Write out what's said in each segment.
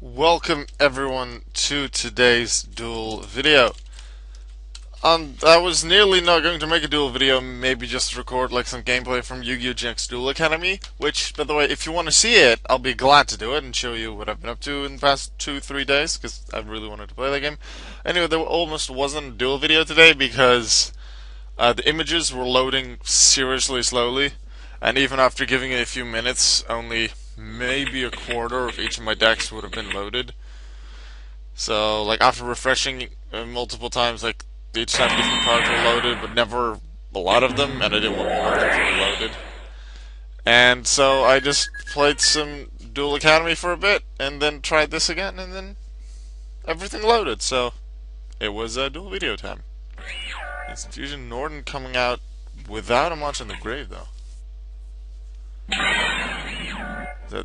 Welcome everyone to today's duel video. I was nearly not going to make a duel video, maybe just record like some gameplay from Yu-Gi-Oh GX Duel Academy, which, by the way, if you want to see it, I'll be glad to do it and show you what I've been up to in the past 2-3 days, because I really wanted to play that game. Anyway, there almost wasn't a duel video today because the images were loading seriously slowly, and even after giving it a few minutes, only maybe a quarter of each of my decks would have been loaded. So, like, after refreshing multiple times, like, each time different cards were loaded, but never a lot of them, and I didn't want more of them to be loaded. And so I just played some Duel Academy for a bit, and then tried this again, and then everything loaded, so it was a dual video time. Institution Norton coming out without a monster in the grave, though.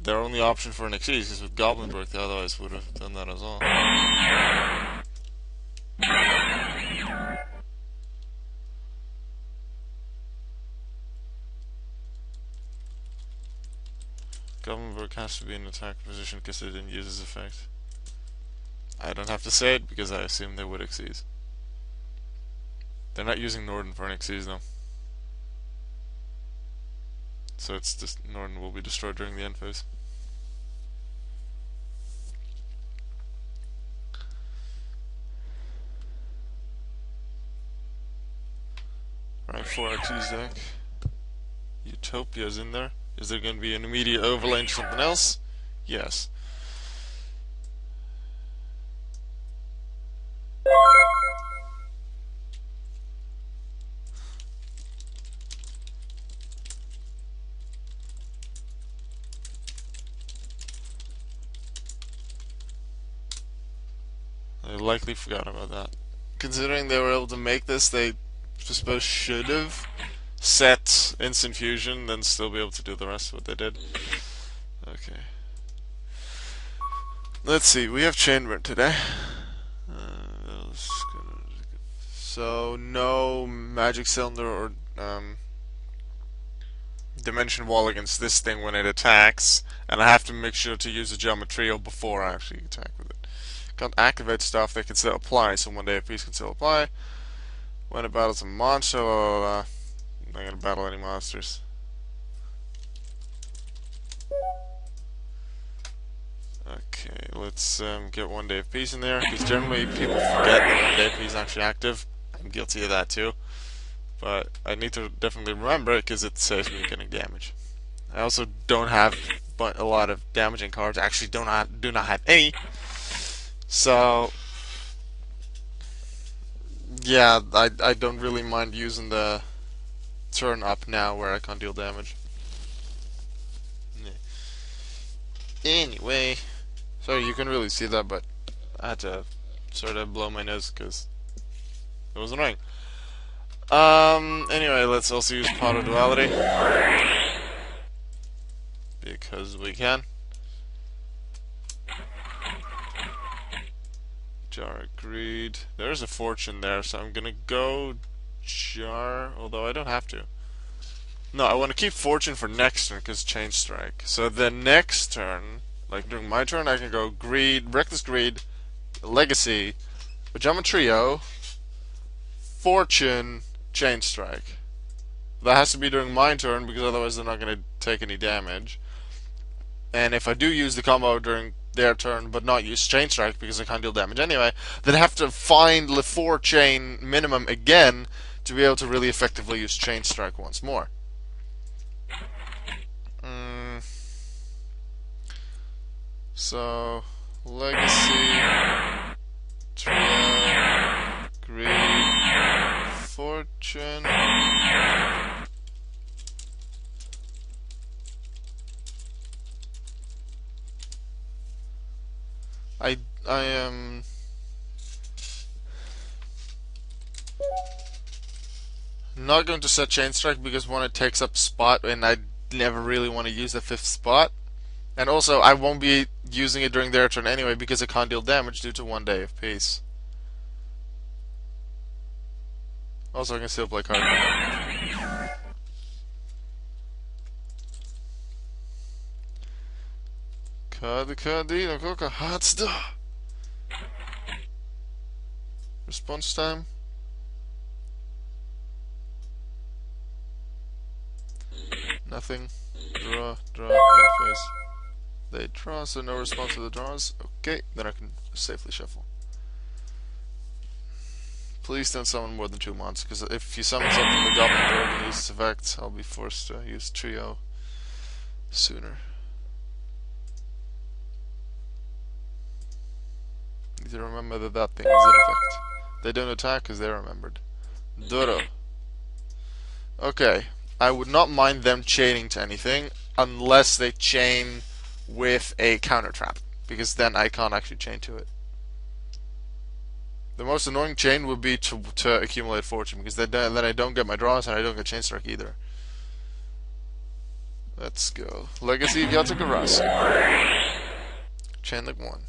Their only option for an Xyz is with Goblinberg, they otherwise would have done that as well. Goblinberg has to be in attack position because they didn't use his effect. I don't have to say it because I assume they would Xyz. They're not using Norton for an Xyz though. So it's just Norton will be destroyed during the end phase. Rank 4 Xyz deck. Utopia's in there. Is there going to be an immediate overlay into something else? Yes. I likely forgot about that. Considering they were able to make this, they suppose should have set instant fusion, then still be able to do the rest of what they did. Okay. Let's see, we have Chainburn today. So, no magic cylinder or dimension wall against this thing when it attacks, and I have to make sure to use a Geometrio before I actually attack with it. Can't activate stuff that can still apply, so one day a piece can still apply. When it battles a monster, I'm not gonna battle any monsters. Okay, let's get one day of peace in there, because generally people forget that one day of peace is actually active. I'm guilty of that too. But I need to definitely remember it because it saves me getting damage. I also don't have a lot of damaging cards. I actually do not have any. So yeah, I don't really mind using the turn up now where I can't deal damage. Anyway, sorry you can really see that, but I had to sort of blow my nose because it was annoying. Anyway, let's also use Power Duality because we can. Jar Greed. There's a fortune there, so I'm gonna go Jar, although I don't have to. No, I want to keep Fortune for next turn because Chain Strike. So the next turn, like during my turn, I can go Greed, Reckless Greed, Legacy, Pajama Trio, Fortune, Chain Strike. That has to be during my turn because otherwise they're not going to take any damage. And if I do use the combo during their turn but not use Chain Strike because I can't deal damage anyway, then I have to find the 4 chain minimum again to be able to really effectively use Chain Strike once more. So, Legacy, Trio, Greed, Fortune. I am not going to set Chain Strike because one, it takes up spot and I never really want to use the 5th spot. And also, I won't be using it during their turn anyway because it can't deal damage due to 1 day of peace. Also, I can still play card. Response time. Nothing. Draw, end phase. They draw, so no response to the draws. Okay, then I can safely shuffle. Please don't summon more than 2 monsters, because if you summon something the Goblin Dragon uses effects, I'll be forced to use Trio sooner. Need to remember that that thing is in effect. They don't attack because they're remembered. Doro. Okay, I would not mind them chaining to anything unless they chain with a counter trap, because then I can't actually chain to it. The most annoying chain would be to accumulate fortune, because then I don't get my draws and I don't get chain strike either. Let's go. Legacy of Yatagarasu. Chain like 1.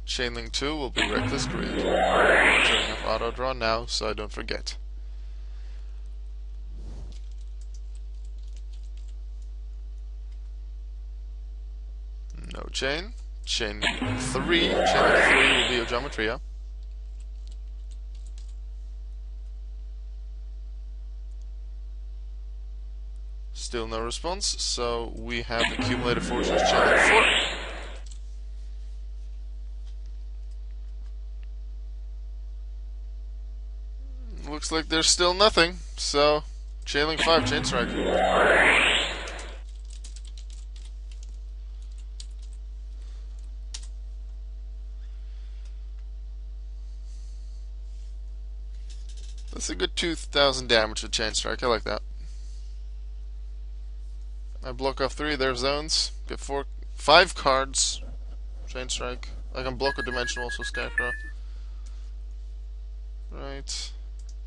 Chainlink 2 will be Reckless Greed. Turning off auto draw now so I don't forget. No chain. Chain 3. Chainlink 3 will be Geometria. Still no response, so we have accumulated fortunes Chainlink 4. Looks like there's still nothing, so Chainlink 5, Chain Strike. That's a good 2,000 damage with Chain Strike, I like that. I block off 3 of their zones, get 5 cards, Chain Strike. I can block a dimension also Scarecrow. Right.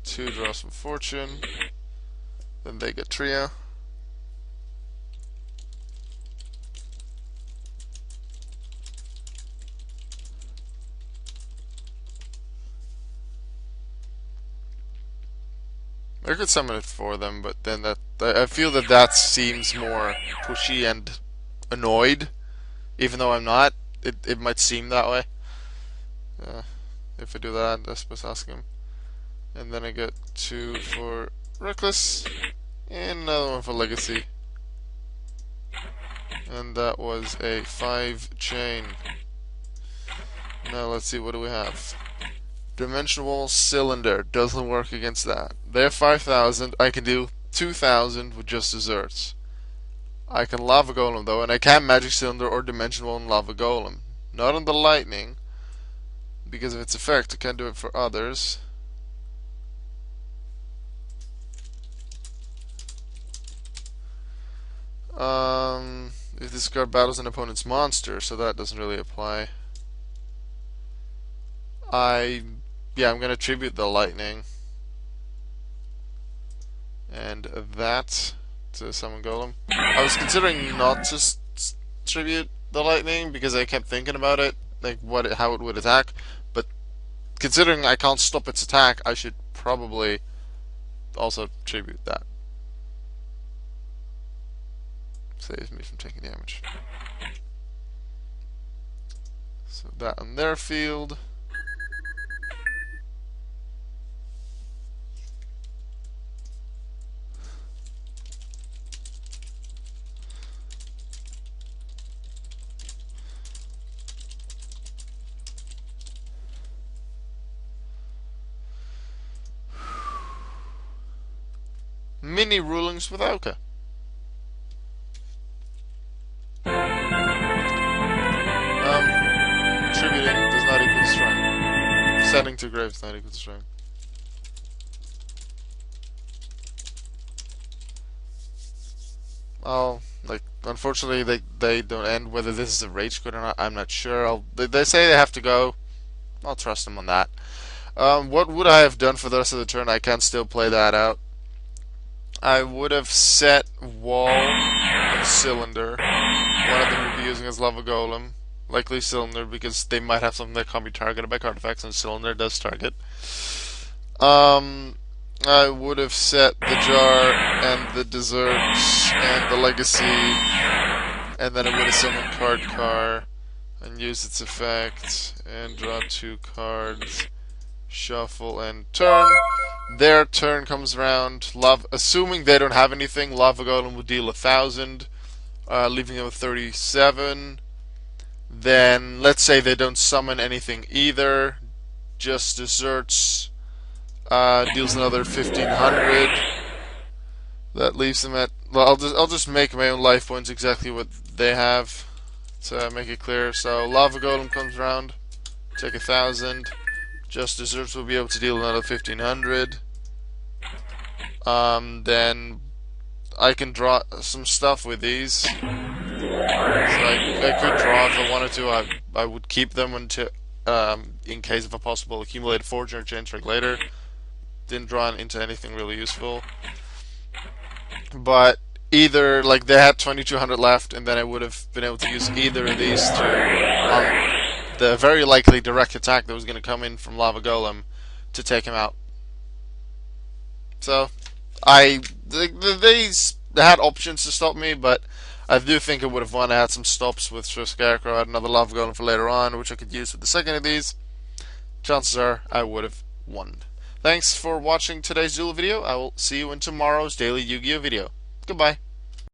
2 draws from fortune. Then they get trio. I could summon it for them, but then I feel that seems more pushy and annoyed, even though I'm not. It might seem that way. If I do that, I suppose ask him. And then I get 2 for Reckless, and another one for Legacy. And that was a 5 chain. Now let's see, what do we have? Dimensional Cylinder doesn't work against that. They're 5,000, I can do 2,000 with just desserts. I can Lava Golem though, and I can Magic Cylinder or Dimensional and Lava Golem. Not on the Lightning, because of its effect, I can't do it for others. If this card battles an opponent's monster, so that doesn't really apply. I'm gonna tribute the Lightning. And that to summon Golem. I was considering not to tribute the Lightning because I kept thinking about it, like how it would attack. But considering I can't stop its attack, I should probably also tribute that. Saves me from taking damage. So that on their field. Mini rulings with Oka. Tributing does not equal strength. Sending to grave does not equal strength. Unfortunately, they don't end. Whether this is a rage quit or not, I'm not sure. They say they have to go. I'll trust them on that. What would I have done for the rest of the turn? I can still play that out. I would have set Wall and Cylinder. One of them would be using as Lava Golem. Likely Cylinder, because they might have something that can't be targeted by card effects, and Cylinder does target. I would have set the jar and the desserts and the legacy, and then I would have summoned card car and used its effect and draw 2 cards, shuffle and turn. Their turn comes around. Assuming they don't have anything, Lava Golem would deal 1,000, leaving them with 37. Then let's say they don't summon anything either, just desserts. Deals another 1,500. That leaves them at. Well, I'll just make my own life points exactly what they have to make it clear. So Lava Golem comes around, take 1,000. Just desserts will be able to deal another 1,500. Then I can draw some stuff with these. So I could draw if I wanted to. I would keep them until in case of a possible accumulated fortune or chain strike later. Didn't draw into anything really useful. But either, like, they had 2,200 left, and then I would have been able to use either of these to, the very likely direct attack that was going to come in from Lava Golem to take him out. So, they had options to stop me, but I do think I would have won. I had some stops with Swift Scarecrow. I had another Lava Golem for later on, which I could use with the second of these. Chances are I would have won. Thanks for watching today's duel video. I will see you in tomorrow's daily Yu-Gi-Oh video. Goodbye.